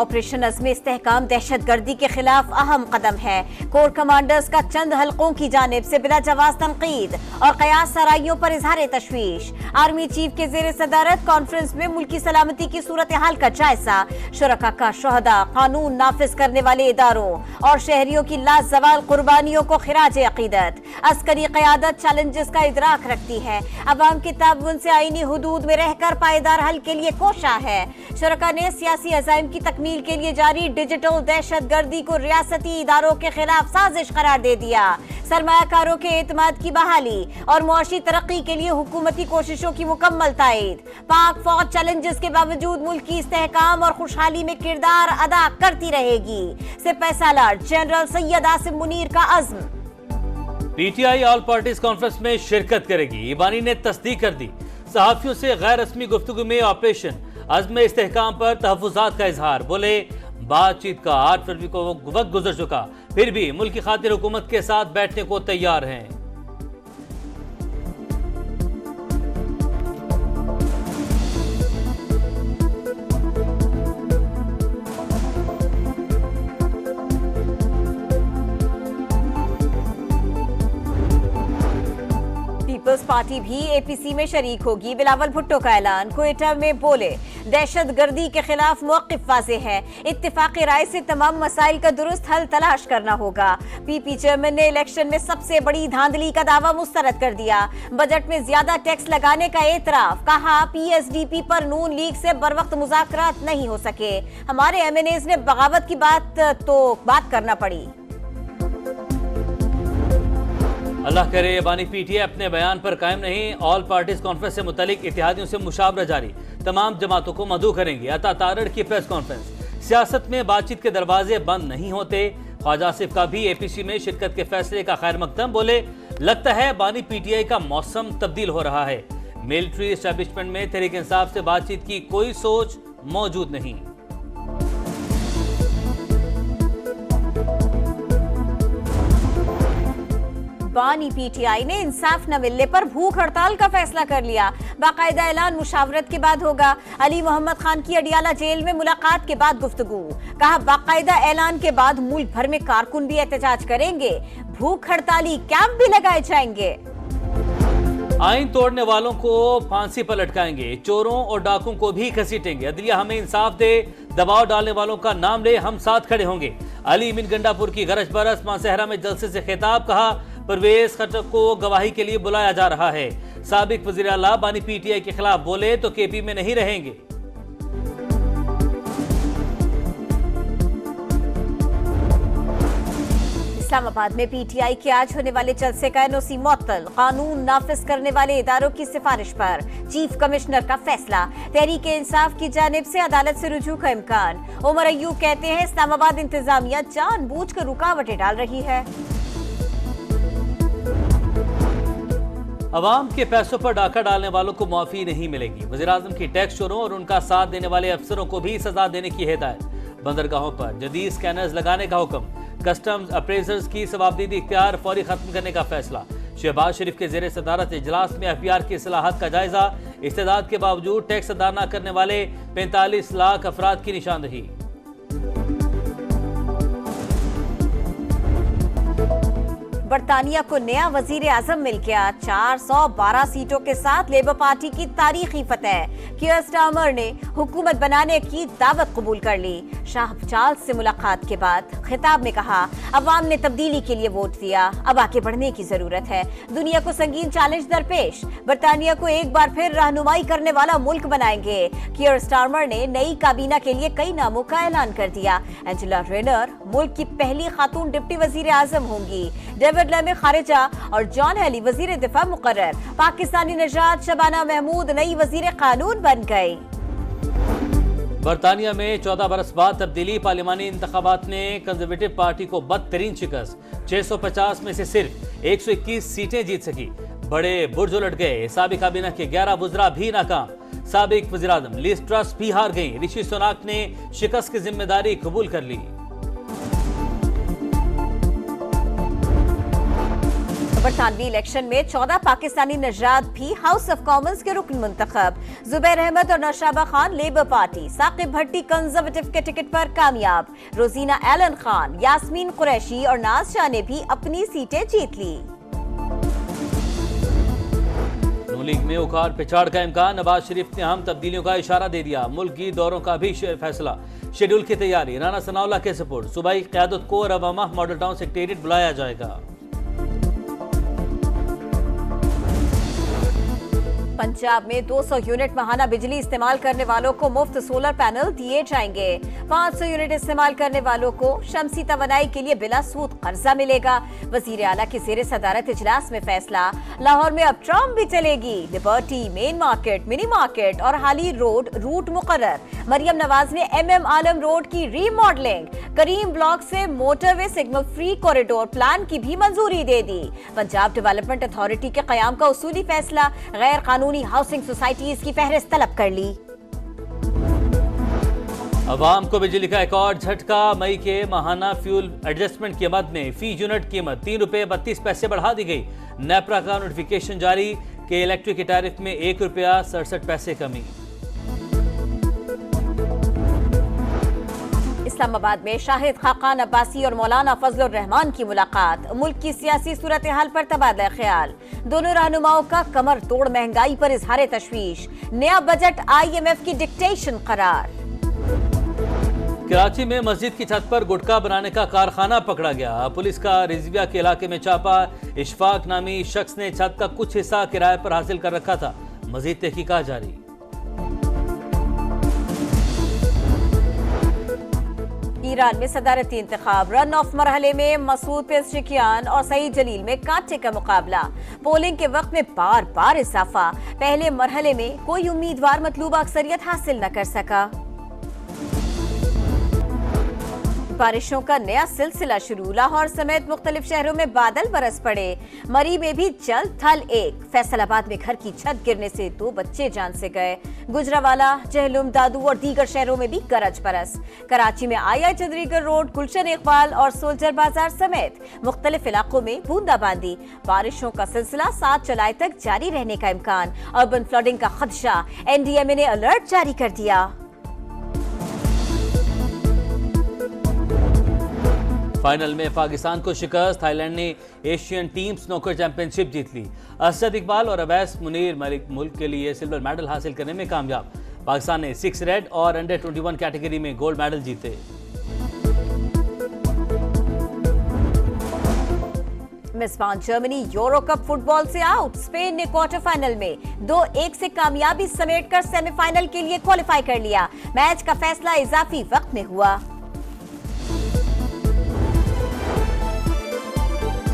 Operation अज़्म इस्तेहकाम दहशतगर्दी के खिलाफ अहम कदम है। कोर कमांडर्स का चंद हलकों की जानिब से बिला जवाज तनकीद और कयास सराइयों पर इजहार तशवीश। आर्मी चीफ के जेर सदारत कॉन्फ्रेंस में मुल्की सलामती की सूरत हाल का जायजा। शुरका का शोहदा, कानून नाफिज करने वाले इदारों और शहरियों की लाजवाल कुर्बानियों को खिराज अकीदत। अस्करी क़यादत चैलेंजेस का इदराक रखती है, अवाम के ताउन से आईनी हुदूद में रहकर पायदार हल के लिए कोशा है। शुरका ने सियासी अज़ाइम की तकमील के लिए जारी डिजिटल दहशतगर्दी को रियासती इदारों के खिलाफ साजिश करार दे दिया। सरमायाकारों के एतमाद की बहाली और मुआशी तरक्की के लिए हुकूमती कोशिशों की मुकम्मल तायद। पाक फौज चैलेंजेस के बावजूद मुल्क की इस्तेहकाम और खुशहाली में किरदार अदा करती रहेगी। सिपाही सालार जनरल सैयद आसिम मुनीर का अज़्म। पीटीआई ऑल पार्टीज कॉन्फ्रेंस में शिरकत करेगी। ईबानी ने तस्दीक कर दी। सहाफियों से गैर रस्मी गुफ्तगू में ऑपरेशन अज़्म इस्तेहकाम पर तहफ़्फ़ुज़ात का इजहार। बोले बातचीत का 8 फरवरी को वक्त गुजर चुका, फिर भी मुल्क की खातिर हुकूमत के साथ बैठने को तैयार हैं। पीपल्स पार्टी भी एपीसी में शरीक होगी। बिलावल भुट्टो का ऐलान। क्वेटा में बोले दहशतगर्दी के खिलाफ मौक़िफ़ वाज़ेह है, इत्तिफ़ाक़ी राय से तमाम मसाइल का दुरुस्त हल तलाश करना होगा। पीपी चेयरमैन ने इलेक्शन में सबसे बड़ी धांधली का दावा मुस्तरद कर दिया। बजट में ज्यादा टैक्स लगाने का एतराफ। कहा पीएसडीपी पर नून लीग से बर वक्त मुज़ाकरात नहीं हो सके। हमारे एमएनएज ने बगावत की बात करना पड़ी। अल्लाह करे बानी पीटीआई अपने बयान पर कायम नहीं। ऑल पार्टीज कॉन्फ्रेंस से मुतालिक इत्तेहादियों से मुशावरा जारी। तमाम जमातों को मदऊ करेंगे। अता तारड़ की प्रेस कॉन्फ्रेंस। सियासत में बातचीत के दरवाजे बंद नहीं होते। ख्वाजा आसिफ का भी एपीसी में शिरकत के फैसले का खैर मकदम। बोले लगता है बानी पीटीआई का मौसम तब्दील हो रहा है। मिलिट्री एस्टेब्लिशमेंट में तहरीक इंसाफ से बातचीत की कोई सोच मौजूद नहीं। बानी पीटीआई ने इंसाफ न मिलने पर भूख हड़ताल का फैसला कर लिया। बाकायदा ऐलान मुशावरत के बाद होगा। अली मोहम्मद खान की अडियाला जेल में मुलाकात के बाद गुफ्तगू। कहा बाकायदा ऐलान के बाद मुल्क भर में कारकुन भी एहतजाज करेंगे। भूख हड़ताली कैंप भी लगाए जाएंगे। आइन तोड़ने वालों को फांसी पर लटकाएंगे। चोरों और डाकुओं को भी घसीटेंगे। अदलिया हमें इंसाफ दे, दबाव डालने वालों का नाम ले, हम साथ खड़े होंगे। अली मीन गंडापुर की गरज बरस मानसहरा में जलसे से खिताब। कहा परवेज खट्टर को गवाही के लिए बुलाया जा रहा है। साबिक वज़ीर आला बानी पीटीआई के खिलाफ बोले तो केपी में नहीं रहेंगे। इस्लामाबाद में पीटीआई के आज होने वाले जलसे का एनओसी मुअत्तल। कानून नाफिज करने वाले इदारों की सिफारिश पर चीफ कमिश्नर का फैसला। तहरीक इंसाफ की जानिब से अदालत से रुजू का इम्कान। उमर अय्यूब कहते हैं इस्लामाबाद इंतजामिया जानबूझकर रुकावटें डाल रही है। अवाम के पैसों पर डाका डालने वालों को माफी नहीं मिलेगी। वज़ीर-ए-आज़म की टैक्स चोरों और उनका साथ देने वाले अफसरों को भी सजा देने की हिदायत। बंदरगाहों पर जदीद स्कैनर्स लगाने का हुक्म। कस्टम्स अप्रेजर्स की सवाबदीदी इख्तियार फौरी खत्म करने का फैसला। शहबाज शरीफ के जेर सदारत इजलास में एफपीआर की इस्लाहात का जायजा। इस्तेदाद के बावजूद टैक्स अदा न करने वाले 45 लाख अफराद की निशानदही। बरतानिया को नया वजीर आजम मिल गया। 412 सीटों के साथ लेबर पार्टी की तारीखी फतेह। कीयर स्टार्मर ने हुकूमत बनाने की दावत कबूल कर ली। शाह चार्ल्स से मुलाकात के बाद खिताब में कहा अवाम ने तब्दीली के लिए वोट दिया, अब आगे बढ़ने की जरूरत है। दुनिया को संगीन चैलेंज दरपेश। बरतानिया को एक बार फिर रहनुमाई करने वाला मुल्क बनाएंगे। कीयर स्टार्मर ने नई काबीना के लिए कई नामों का ऐलान कर दिया। एंजेला रेनर मुल्क की पहली खातून डिप्टी वजीर आजम होंगी। डेविड लैमी खारिजा और जॉन हेली वजीर दिफा मुकर्रर। पाकिस्तानी नजात शबाना महमूद नई वजीर कानून बन गई। बरतानिया में 14 बरस बाद तब्दीली। पार्लिमानी इंतखाबात ने कंजर्वेटिव पार्टी को बदतरीन शिकस्त। 650 में से सिर्फ 121 सीटें जीत सकी। बड़े बुर्ज उलट गए। साबिक काबीना के 11 वज़रा भी नाकाम। साबिक वज़ीर आज़म लिज ट्रस भी हार गई। ऋषि सुनाक ने शिकस्त की जिम्मेदारी कबूल कर ली। बरतानवी इलेक्शन में 14 पाकिस्तानी नजात भी हाउस ऑफ कॉमन्स के रुकन मुंतखब। जुबैर अहमद और नौशाबा खान लेबर पार्टी, साकिब भट्टी कंजर्वेटिव के टिकट पर कामयाब। रोजीना एलन खान, यास्मीन कुरैशी और नाज शाह ने भी अपनी सीटें जीत ली। नून लीग में उखाड़ पिछाड़ का इम्कान, नवाज शरीफ ने अहम तब्दीलियों का इशारा दे दिया। मुल्क की दौरों का भी फैसला, शेड्यूल की तैयारी, राना सनाउल्लाह के सपोर्ट। सूबाई क़यादत को रवामा मॉडल टाउन सेक्रेटेरिएट बुलाया जाएगा। पंजाब में 200 यूनिट माहाना बिजली इस्तेमाल करने वालों को मुफ्त सोलर पैनल दिए जाएंगे। 500 यूनिट इस्तेमाल करने वालों को शमसी तवानाई के लिए बिला सूद कर्जा मिलेगा। वजीर आला की जेर सदारत इजलास में फैसला। लाहौर में अब ट्राम भी चलेगी। Liberty, main market, mini market और हाली रोड रूट मुकर्रर। मरियम नवाज ने MM आलम रोड की रीमॉडलिंग, करीम ब्लॉक से motorway signal free corridor plan की भी मंजूरी दे दी। पंजाब डेवलपमेंट अथॉरिटी के कयाम का उसूली फैसला। गैर कानूनी हाउसिंग सोसाइटीज की फहरिस्त तलब कर ली। अवाम को बिजली का एक और झटका। मई के माहाना फ्यूल एडजस्टमेंट कीमत में फी यूनिट कीमत 3 रुपये 32 पैसे बढ़ा दी गई। नेपरा का नोटिफिकेशन जारी के इलेक्ट्रिक की टैरिफ में 1 रुपया 67 पैसे कमी। इस्लामाबाद में शाहिद खाकान अब्बासी और मौलाना फजलुर रहमान की मुलाकात। मुल्क की सियासी सूरत हाल पर तबादला ख्याल। दोनों रहनुमाओं का कमर तोड़ महंगाई पर इजहार तशवीश। नया बजट IMF की डिक्टेशन करार। कराची में मस्जिद की छत पर गुटखा बनाने का कारखाना पकड़ा गया। पुलिस का रिजविया के इलाके में छापा। इशफाक नामी शख्स ने छत का कुछ हिस्सा किराए पर हासिल कर रखा था। मजीद तहकीकात जारी। ईरान में सदारती इंतखाब, रन ऑफ मरहले में मसूद पेज़ेशकियान और सईद जलील में कांटे का मुकाबला। पोलिंग के वक्त में बार बार इजाफा। पहले मरहले में कोई उम्मीदवार मतलूबा अक्सरियत हासिल न कर सका। बारिशों का नया सिलसिला शुरू। लाहौर समेत मुख्तलिफ शहरों में बादल बरस पड़े। मरी में भी जल थल एक। फैसलाबाद में घर की छत गिरने से 2 बच्चे जान से गए। गुजरावाला, जहलुम, दादू और दीगर शहरों में भी गरज बरस। कराची में II चंद्रीगढ़ रोड, गुलशन इकबाल और सोल्जर बाजार समेत मुख्तलिफ इलाकों में बूंदाबांदी। बारिशों का सिलसिला 7 जुलाई तक जारी रहने का इम्कान। अर्बन फ्लडिंग का खदशा। NDMA ने अलर्ट जारी कर दिया। फाइनल में पाकिस्तान को शिकस्त। थाईलैंड ने एशियन टीम स्नूकर चैंपियनशिप जीत ली। असद इकबाल और अवैस मुनीर मलिक मुल्क के लिए सिल्वर मेडल हासिल करने में कामयाब। पाकिस्तान ने 6 रेड और अंडर 21 कैटेगरी में गोल्ड मेडल जीते। मेजबान जर्मनी यूरो कप फुटबॉल से आउट। स्पेन ने क्वार्टर फाइनल में 2-1 से कामयाबी समेटकर सेमीफाइनल के लिए क्वालिफाई कर लिया। मैच का फैसला इजाफी वक्त में हुआ।